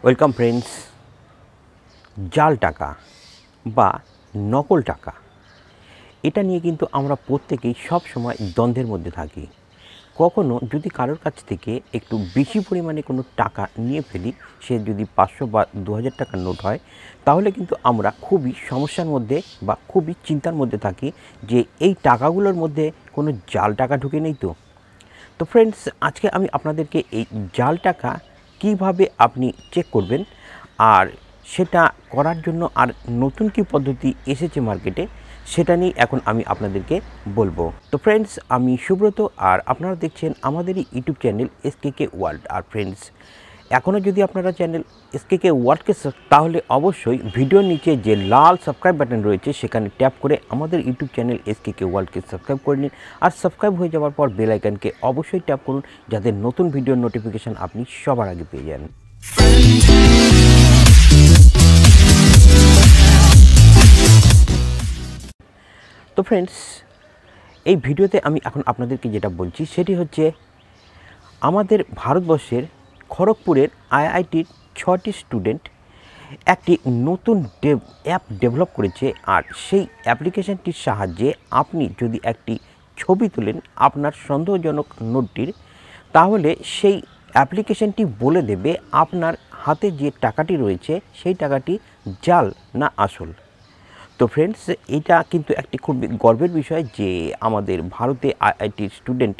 Welcome friends. জাল টাকা বা নকল টাকা, এটা নিয়ে কিন্তু আমরা প্রত্যেকেই সব সময় দ্বন্দ্বের মধ্যে থাকি। কখনো যদি কারোর কাছ থেকে একটু বেশি পরিমাণে কোনো টাকা নিয়ে ফেলি, সে যদি 500 বা 2000 টাকার নোট হয়, তাহলে কিন্তু আমরা খুবই সমস্যার মধ্যে বা খুবই চিন্তার মধ্যে থাকি যে এই টাকাগুলোর মধ্যে কোনো জাল টাকা ঢুকে নেই তো। তো ফ্রেন্ডস, আজকে আমি আপনাদেরকে এই জাল টাকা কিভাবে আপনি চেক করবেন, আর সেটা করার জন্য আর নতুন কি পদ্ধতি এসেছে মার্কেটে, সেটা নিয়ে এখন আমি আপনাদেরকে বলবো। তো ফ্রেন্ডস, আমি সুব্রত, আর আপনারা দেখছেন আমাদেরই ইউটিউব চ্যানেল এসকেকে ওয়ার্ল্ড। আর ফ্রেন্ডস, এখনও যদি আপনারা চ্যানেল এসকেকে ওয়ার্ল্ডকে তাহলে অবশ্যই ভিডিওর নিচে যে লাল সাবস্ক্রাইব বাটন রয়েছে সেখানে ট্যাপ করে আমাদের ইউটিউব চ্যানেল এসকেকে ওয়ার্ল্ডকে সাবস্ক্রাইব করে নিন। আর সাবস্ক্রাইব হয়ে যাওয়ার পর বেল আইকনকে অবশ্যই ট্যাপ করুন, যাতে নতুন ভিডিওর নোটিফিকেশান আপনি সবার আগে পেয়ে যান। তো ফ্রেন্ডস, এই ভিডিওতে আমি এখন আপনাদেরকে যেটা বলছি সেটি হচ্ছে আমাদের ভারতবর্ষের খড়গপুরের আইআইটির 6টি স্টুডেন্ট একটি নতুন অ্যাপ ডেভেলপ করেছে। আর সেই অ্যাপ্লিকেশানটির সাহায্যে আপনি যদি একটি ছবি তোলেন আপনার সন্দেহজনক নোটটির, তাহলে সেই অ্যাপ্লিকেশানটি বলে দেবে আপনার হাতে যে টাকাটি রয়েছে সেই টাকাটি জাল না আসল। তো ফ্রেন্ডস, এটা কিন্তু একটি খুব গর্বের বিষয় যে আমাদের ভারতে আইআইটির স্টুডেন্ট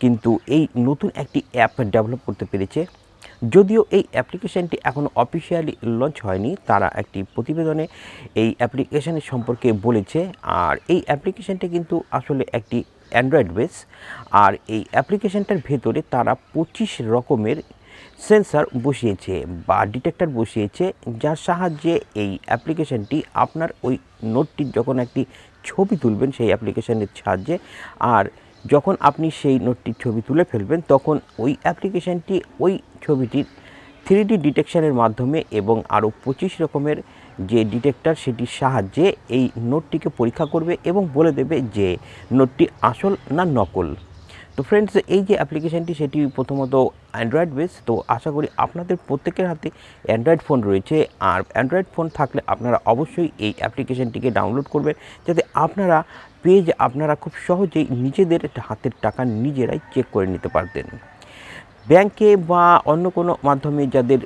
কিন্তু এই নতুন একটি অ্যাপ ডেভেলপ করতে পেরেছে। যদিও এই অ্যাপ্লিকেশানটি এখনও অফিসিয়ালি লঞ্চ হয়নি, তারা একটি প্রতিবেদনে এই অ্যাপ্লিকেশানের সম্পর্কে বলেছে। আর এই অ্যাপ্লিকেশানটি কিন্তু আসলে একটি অ্যান্ড্রয়েড বেস। আর এই অ্যাপ্লিকেশানটার ভেতরে তারা 25 রকমের সেন্সার বসিয়েছে বা ডিটেক্টর বসিয়েছে, যার সাহায্যে এই অ্যাপ্লিকেশানটি আপনার ওই নোটটির যখন একটি ছবি তুলবেন সেই অ্যাপ্লিকেশানের সাহায্যে, আর যখন আপনি সেই নোটটির ছবি তুলে ফেলবেন তখন ওই অ্যাপ্লিকেশানটি ওই ছবিটির 3D ডিটেকশানের মাধ্যমে এবং আরও 25 রকমের যে ডিটেক্টর সেটির সাহায্যে এই নোটটিকে পরীক্ষা করবে এবং বলে দেবে যে নোটটি আসল না নকল। তো ফ্রেন্ডস, এই যে অ্যাপ্লিকেশানটি সেটি প্রথমত অ্যান্ড্রয়েড বেস। তো আশা করি আপনাদের প্রত্যেকের হাতে অ্যান্ড্রয়েড ফোন রয়েছে, আর অ্যান্ড্রয়েড ফোন থাকলে আপনারা অবশ্যই এই অ্যাপ্লিকেশানটিকে ডাউনলোড করবেন, যাতে আপনারা আপনারা খুব সহজেই নিজেদের হাতের টাকা নিজেরাই চেক করে নিতে পারতেন। ব্যাংকে বা অন্য কোনো মাধ্যমে যাদের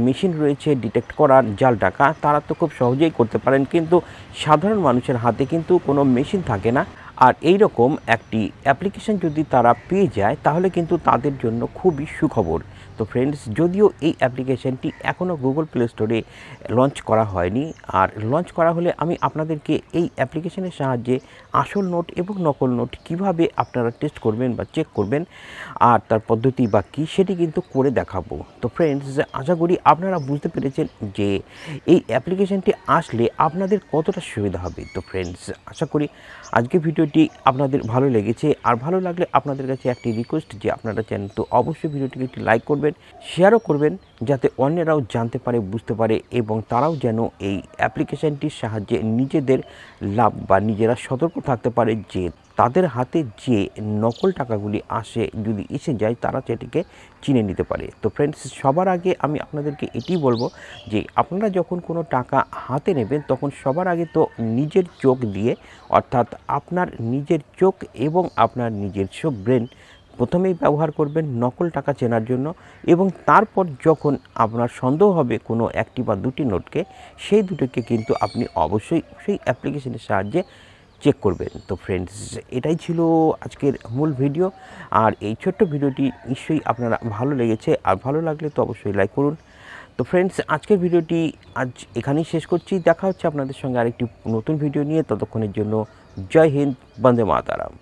মেশিন রয়েছে ডিটেক্ট করার জাল টাকা, তারা তো খুব সহজেই করতে পারেন, কিন্তু সাধারণ মানুষের হাতে কিন্তু কোনো মেশিন থাকে না। আর এই রকম একটি অ্যাপ্লিকেশান যদি তারা পেয়ে যায় তাহলে কিন্তু তাদের জন্য খুবই সুখবর। তো ফ্রেন্ডস, যদিও এই অ্যাপ্লিকেশানটি এখনও গুগল প্লে স্টোরে লঞ্চ করা হয়নি, আর লঞ্চ করা হলে আমি আপনাদেরকে এই অ্যাপ্লিকেশানের সাহায্যে আসল নোট এবং নকল নোট কিভাবে আপনারা টেস্ট করবেন বা চেক করবেন, আর তার পদ্ধতি বা কী সেটি কিন্তু করে দেখাবো। তো ফ্রেন্ডস, আশা করি আপনারা বুঝতে পেরেছেন যে এই অ্যাপ্লিকেশানটি আসলে আপনাদের কতটা সুবিধা হবে। তো ফ্রেন্ডস, আশা করি আজকের ভিডিওটি আপনাদের ভালো লেগেছে। আর ভালো লাগলে আপনাদের কাছে একটি রিকোয়েস্ট যে আপনারা চ্যানেল তো অবশ্যই ভিডিওটিকে একটি লাইক করবেন, শেয়ারও করবেন, যাতে অন্যরাও জানতে পারে, বুঝতে পারে এবং তারাও যেন এই অ্যাপ্লিকেশানটির সাহায্যে নিজেদের লাভ বা নিজেরা সতর্ক থাকতে পারে যে তাদের হাতে যে নকল টাকাগুলি আসে, যদি এসে যায় তারা সেটিকে চিনে নিতে পারে। তো ফ্রেন্ডস, সবার আগে আমি আপনাদেরকে এটি বলবো যে আপনারা যখন কোনো টাকা হাতে নেবেন তখন সবার আগে তো নিজের চোখ দিয়ে, অর্থাৎ আপনার নিজের চোখ এবং আপনার নিজস্ব ব্রেন প্রথমেই ব্যবহার করবেন নকল টাকা চেনার জন্য, এবং তারপর যখন আপনার সন্দেহ হবে কোনো একটি বা দুটি নোটকে, সেই দুটোকে কিন্তু আপনি অবশ্যই সেই অ্যাপ্লিকেশনের সাহায্যে চেক করবেন। তো ফ্রেন্ডস, এটাই ছিল আজকের মূল ভিডিও। আর এই ছোট্ট ভিডিওটি নিশ্চয়ই আপনারা ভালো লেগেছে, আর ভালো লাগলে তো অবশ্যই লাইক করুন। তো ফ্রেন্ডস, আজকের ভিডিওটি আজ এখানেই শেষ করছি। দেখা হচ্ছে আপনাদের সঙ্গে আরেকটি নতুন ভিডিও নিয়ে। ততক্ষণের জন্য জয় হিন্দ, বন্দে মাতারাম।